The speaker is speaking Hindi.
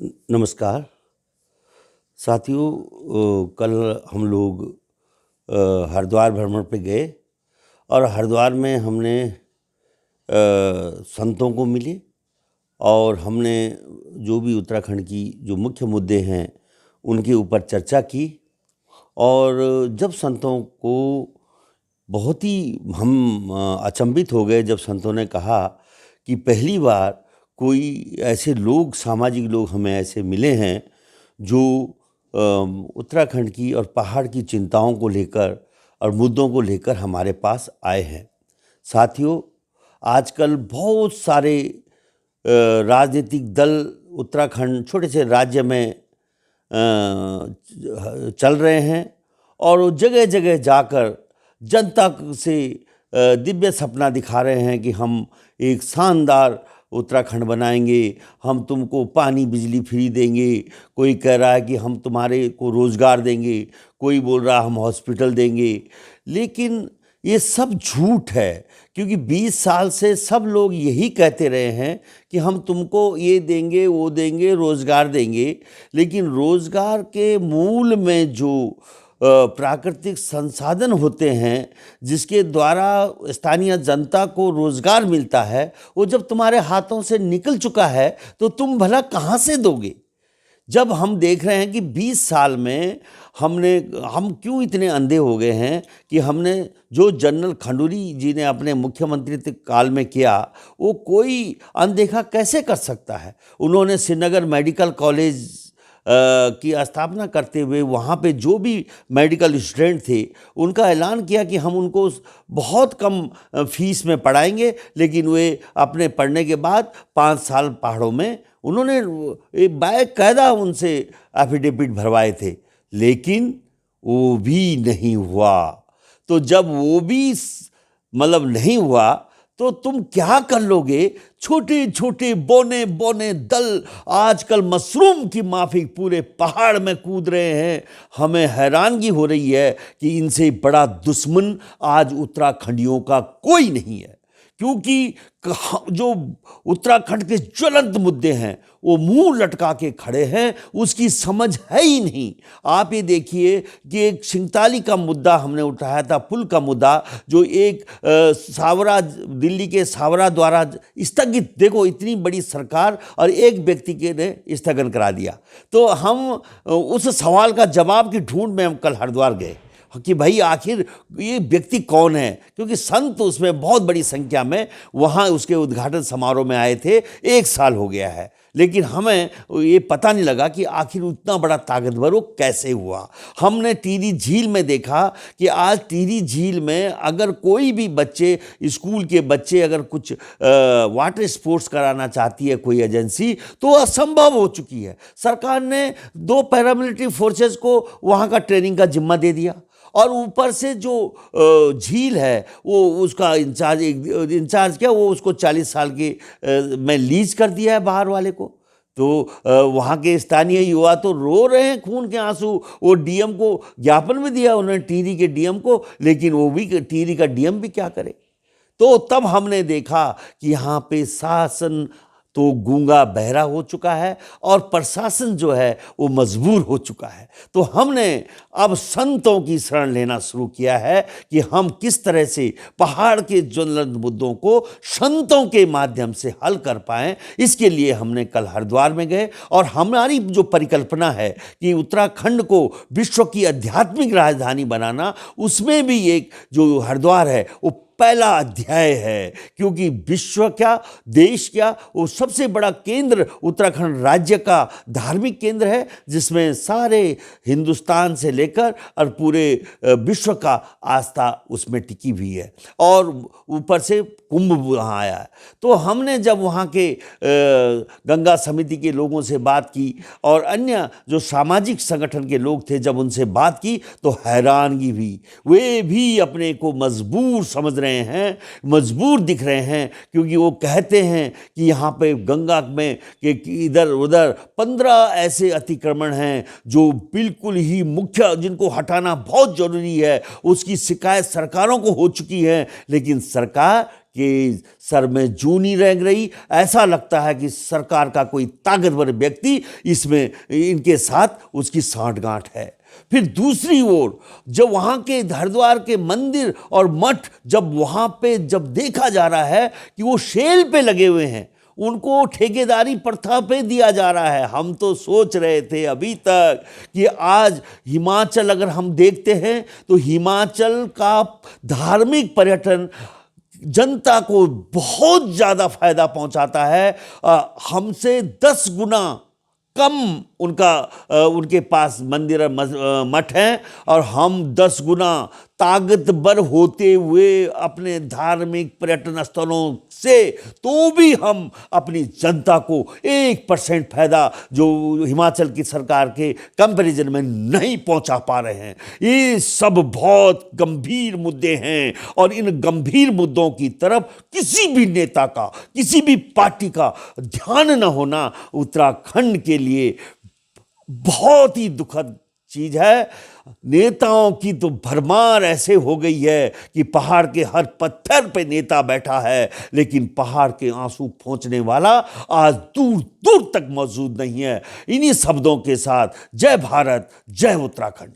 नमस्कार साथियों। कल हम लोग हरिद्वार भ्रमण पे गए और हरिद्वार में हमने संतों को मिले और हमने जो भी उत्तराखंड की जो मुख्य मुद्दे हैं उनके ऊपर चर्चा की। और जब संतों को बहुत ही हम अचंभित हो गए जब संतों ने कहा कि पहली बार कोई ऐसे लोग, सामाजिक लोग हमें ऐसे मिले हैं जो उत्तराखंड की और पहाड़ की चिंताओं को लेकर और मुद्दों को लेकर हमारे पास आए हैं। साथियों, आजकल बहुत सारे राजनीतिक दल उत्तराखंड छोटे से राज्य में चल रहे हैं और वो जगह जगह जाकर जनता से दिव्य सपना दिखा रहे हैं कि हम एक शानदार उत्तराखंड बनाएंगे, हम तुमको पानी बिजली फ्री देंगे। कोई कह रहा है कि हम तुम्हारे को रोज़गार देंगे, कोई बोल रहा है हम हॉस्पिटल देंगे। लेकिन ये सब झूठ है, क्योंकि 20 साल से सब लोग यही कहते रहे हैं कि हम तुमको ये देंगे, वो देंगे, रोज़गार देंगे। लेकिन रोज़गार के मूल में जो प्राकृतिक संसाधन होते हैं जिसके द्वारा स्थानीय जनता को रोज़गार मिलता है, वो जब तुम्हारे हाथों से निकल चुका है तो तुम भला कहाँ से दोगे। जब हम देख रहे हैं कि 20 साल में हम क्यों इतने अंधे हो गए हैं कि हमने जो जनरल खंडूरी जी ने अपने मुख्यमंत्री काल में किया वो कोई अनदेखा कैसे कर सकता है। उन्होंने श्रीनगर मेडिकल कॉलेज की स्थापना करते हुए वहाँ पे जो भी मेडिकल स्टूडेंट थे उनका ऐलान किया कि हम उनको बहुत कम फीस में पढ़ाएंगे, लेकिन वे अपने पढ़ने के बाद 5 साल पहाड़ों में उन्होंने एक बाकायदा उनसे एफिडेविट भरवाए थे, लेकिन वो भी नहीं हुआ। तो जब वो भी मतलब नहीं हुआ तो तुम क्या कर लोगे। छोटे छोटे बौने बौने दल आजकल मशरूम की माफिक पूरे पहाड़ में कूद रहे हैं। हमें हैरानगी हो रही है कि इनसे बड़ा दुश्मन आज उत्तराखंडियों का कोई नहीं है, क्योंकि जो उत्तराखंड के ज्वलंत मुद्दे हैं वो मुंह लटका के खड़े हैं, उसकी समझ है ही नहीं। आप ये देखिए कि एक सिंगताली का मुद्दा हमने उठाया था, पुल का मुद्दा, जो एक सावरा, दिल्ली के सावरा द्वारा स्थगित, देखो इतनी बड़ी सरकार और एक व्यक्ति के ने स्थगन करा दिया। तो हम उस सवाल का जवाब की ढूंढ में हम कल हरिद्वार गए कि भाई आखिर ये व्यक्ति कौन है, क्योंकि संत उसमें बहुत बड़ी संख्या में वहाँ उसके उद्घाटन समारोह में आए थे। 1 साल हो गया है, लेकिन हमें ये पता नहीं लगा कि आखिर उतना बड़ा ताकतवर वो कैसे हुआ। हमने टिहरी झील में देखा कि आज टिहरी झील में अगर कोई भी बच्चे, स्कूल के बच्चे अगर कुछ वाटर स्पोर्ट्स कराना चाहती है कोई एजेंसी, तो असंभव हो चुकी है। सरकार ने 2 पैरामिलिट्री फोर्सेस को वहाँ का ट्रेनिंग का जिम्मा दे दिया और ऊपर से जो झील है वो उसका इंचार्ज क्या, वो उसको 40 साल के में लीज कर दिया है बाहर वाले को। तो वहाँ के स्थानीय युवा तो रो रहे हैं खून के आंसू। वो डीएम को ज्ञापन भी दिया उन्होंने, टिहरी के डीएम को, लेकिन वो भी, टिहरी का डीएम भी क्या करे। तो तब हमने देखा कि यहाँ पे शासन तो गूंगा बहरा हो चुका है और प्रशासन जो है वो मजबूर हो चुका है। तो हमने अब संतों की शरण लेना शुरू किया है कि हम किस तरह से पहाड़ के ज्वलंत मुद्दों को संतों के माध्यम से हल कर पाएं। इसके लिए हमने कल हरिद्वार में गए और हमारी जो परिकल्पना है कि उत्तराखंड को विश्व की आध्यात्मिक राजधानी बनाना, उसमें भी एक जो हरिद्वार है वो पहला अध्याय है, क्योंकि विश्व क्या, देश क्या, वो सबसे बड़ा केंद्र उत्तराखंड राज्य का धार्मिक केंद्र है, जिसमें सारे हिंदुस्तान से लेकर और पूरे विश्व का आस्था उसमें टिकी हुई है। और ऊपर से कुंभ वहाँ आया है। तो हमने जब वहाँ के गंगा समिति के लोगों से बात की और अन्य जो सामाजिक संगठन के लोग थे, जब उनसे बात की तो हैरानगी हुई। वे भी अपने को मजबूर समझ रहे हैं, मजबूर दिख रहे हैं, क्योंकि वो कहते हैं कि यहाँ पे गंगा में कि इधर उधर 15 ऐसे अतिक्रमण हैं जो बिल्कुल ही मुख्य, जिनको हटाना बहुत जरूरी है। उसकी शिकायत सरकारों को हो चुकी है, लेकिन सरकार कि सर में जूं नहीं रह रही। ऐसा लगता है कि सरकार का कोई ताकतवर व्यक्ति इसमें इनके साथ उसकी सांठगांठ है। फिर दूसरी ओर जब वहाँ के हरिद्वार के मंदिर और मठ जब वहाँ पे जब देखा जा रहा है कि वो सेल पे लगे हुए हैं, उनको ठेकेदारी प्रथा पे दिया जा रहा है। हम तो सोच रहे थे अभी तक कि आज हिमाचल अगर हम देखते हैं तो हिमाचल का धार्मिक पर्यटन जनता को बहुत ज़्यादा फायदा पहुंचाता है। हमसे 10 गुना कम उनके पास मंदिर और मठ हैं और हम 10 गुना ताकतवर होते हुए अपने धार्मिक पर्यटन स्थलों से तो भी हम अपनी जनता को 1% फायदा जो हिमाचल की सरकार के कंपैरिजन में नहीं पहुंचा पा रहे हैं। ये सब बहुत गंभीर मुद्दे हैं और इन गंभीर मुद्दों की तरफ किसी भी नेता का, किसी भी पार्टी का ध्यान न होना उत्तराखंड के लिए बहुत ही दुखद चीज है। नेताओं की तो भरमार ऐसे हो गई है कि पहाड़ के हर पत्थर पे नेता बैठा है, लेकिन पहाड़ के आंसू पोंछने वाला आज दूर दूर तक मौजूद नहीं है। इन्हीं शब्दों के साथ जय भारत, जय उत्तराखंड।